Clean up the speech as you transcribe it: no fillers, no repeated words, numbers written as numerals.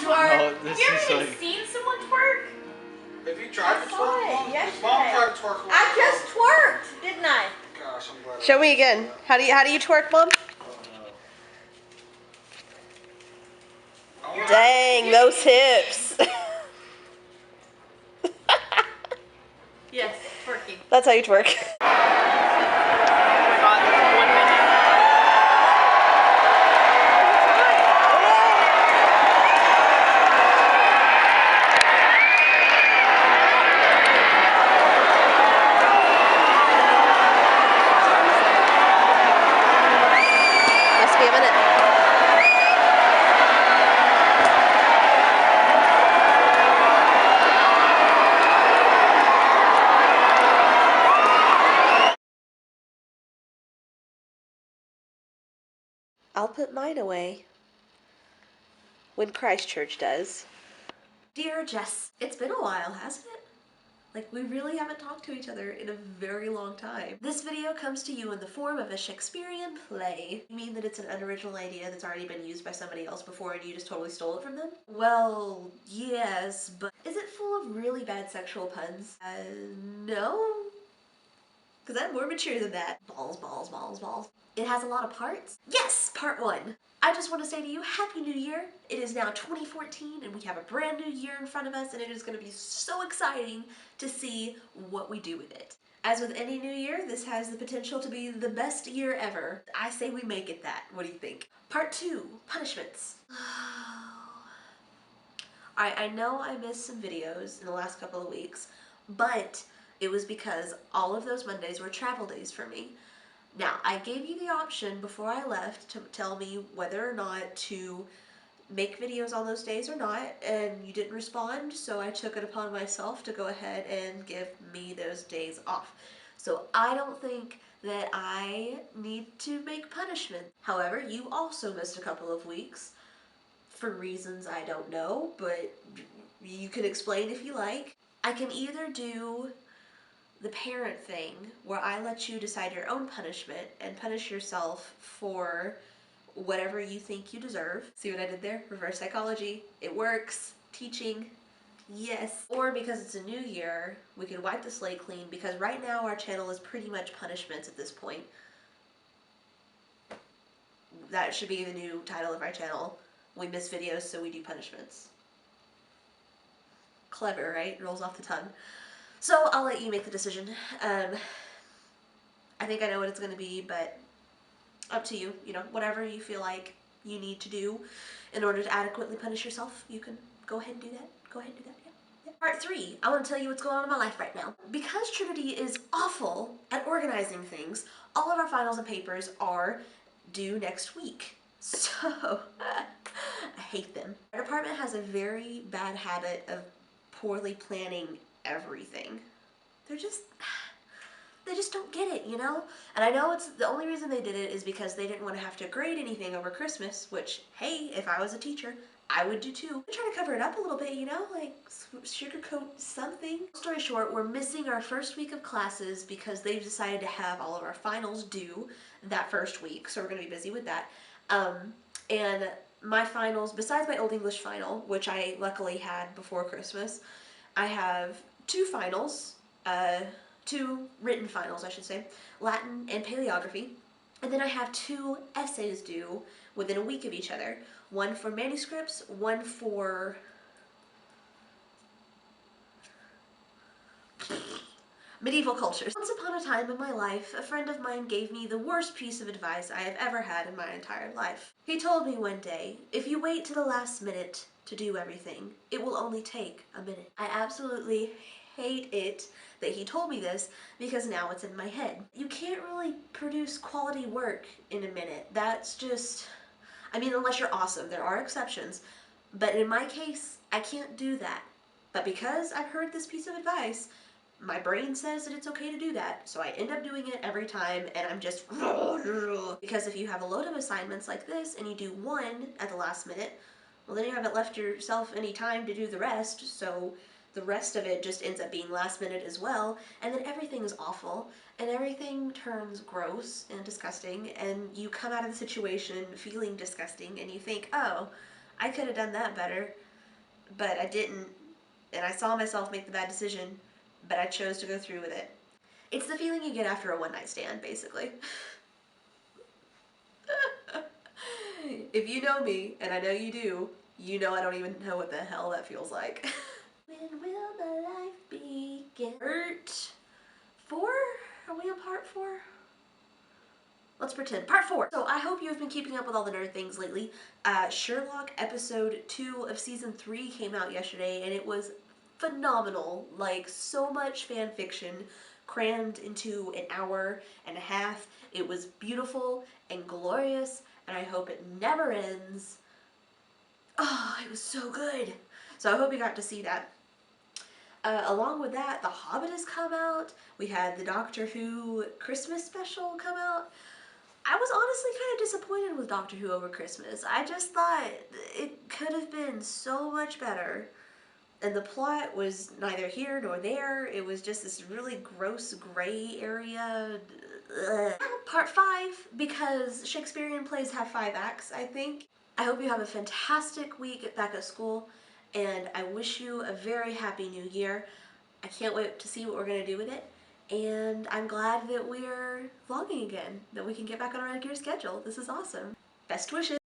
twerk. Oh, this You is ever even like... seen someone twerk? Have you tried to twerk, Mom? Yesterday. Mom tried to twerk. I just twerked, didn't I? Gosh, I'm glad. Show me again. How do you twerk, Mom? Dang, those hips. Yes, twerking. That's how you twerk. Oh my god, that's 1 minute. Must be a minute. I'll put mine away when Christchurch does. Dear Jess, it's been a while, hasn't it? Like, we really haven't talked to each other in a very long time. This video comes to you in the form of a Shakespearean play. You mean that it's an unoriginal idea that's already been used by somebody else before and you just totally stole it from them? Well, yes, but is it full of really bad sexual puns? No. Because I'm more mature than that. Balls, balls, balls, balls. It has a lot of parts. Yes, part 1. I just want to say to you, Happy New Year. It is now 2014 and we have a brand new year in front of us and it is going to be so exciting to see what we do with it. As with any new year, this has the potential to be the best year ever. I say we make it that. What do you think? Part 2, punishments. Alright, I know I missed some videos in the last couple of weeks, but it was because all of those Mondays were travel days for me. Now, I gave you the option before I left to tell me whether or not to make videos on those days or not, and you didn't respond, so I took it upon myself to go ahead and give me those days off. So I don't think that I need to make punishment. However, you also missed a couple of weeks for reasons I don't know, but you can explain if you like. I can either do the parent thing, where I let you decide your own punishment and punish yourself for whatever you think you deserve. See what I did there? Reverse psychology. It works. Teaching. Yes. Or because it's a new year, we can wipe the slate clean, because right now our channel is pretty much punishments at this point. That should be the new title of our channel. We miss videos, so we do punishments. Clever, right? Rolls off the tongue. So I'll let you make the decision. I think I know what it's going to be, but up to you. You know, whatever you feel like you need to do in order to adequately punish yourself, you can go ahead and do that. Go ahead and do that, yeah. Part 3, I want to tell you what's going on in my life right now. Because Trinity is awful at organizing things, all of our finals and papers are due next week. So, I hate them. Our department has a very bad habit of poorly planning everything. They just don't get it, you know? And I know it's the only reason they did it is because they didn't want to have to grade anything over Christmas, which, hey, if I was a teacher, I would do too. I'm trying to cover it up a little bit, you know? Like, sugarcoat something. Long story short, we're missing our first week of classes because they've decided to have all of our finals due that first week, so we're going to be busy with that. And my finals, besides my Old English final, which I luckily had before Christmas, I have 2 finals, 2 written finals, I should say, Latin and Paleography, and then I have 2 essays due within a week of each other. One for manuscripts, one for medieval cultures. Once upon a time in my life, a friend of mine gave me the worst piece of advice I have ever had in my entire life. He told me one day, if you wait to the last minute to do everything, it will only take a minute. I absolutely hate it that he told me this, because now it's in my head. You can't really produce quality work in a minute. That's just, I mean, unless you're awesome, there are exceptions, but in my case, I can't do that. But because I've heard this piece of advice, my brain says that it's okay to do that, so I end up doing it every time, and I'm just because if you have a load of assignments like this and you do one at the last minute, well then you haven't left yourself any time to do the rest, so the rest of it just ends up being last minute as well, and then everything is awful, and everything turns gross and disgusting, and you come out of the situation feeling disgusting, and you think, oh, I could have done that better. but I didn't, and I saw myself make the bad decision, but I chose to go through with it. It's the feeling you get after a one night stand, basically. If you know me, and I know you do, you know I don't even know what the hell that feels like. When will the life begin? Part 4? Are we on part 4? Let's pretend. Part 4. So I hope you have been keeping up with all the nerd things lately. Sherlock episode 2 of season 3 came out yesterday, and it was phenomenal. Like, so much fan fiction crammed into an hour and a half. It was beautiful and glorious, and I hope it never ends. Oh, it was so good. So I hope you got to see that. Along with that, The Hobbit has come out. We had the Doctor Who Christmas special come out. I was honestly kind of disappointed with Doctor Who over Christmas. I just thought it could have been so much better. And the plot was neither here nor there. It was just this really gross gray area. Ugh. Part 5, because Shakespearean plays have 5 acts, I think. I hope you have a fantastic week back at school, and I wish you a very happy new year. I can't wait to see what we're going to do with it. And I'm glad that we're vlogging again, that we can get back on our regular schedule. This is awesome. Best wishes.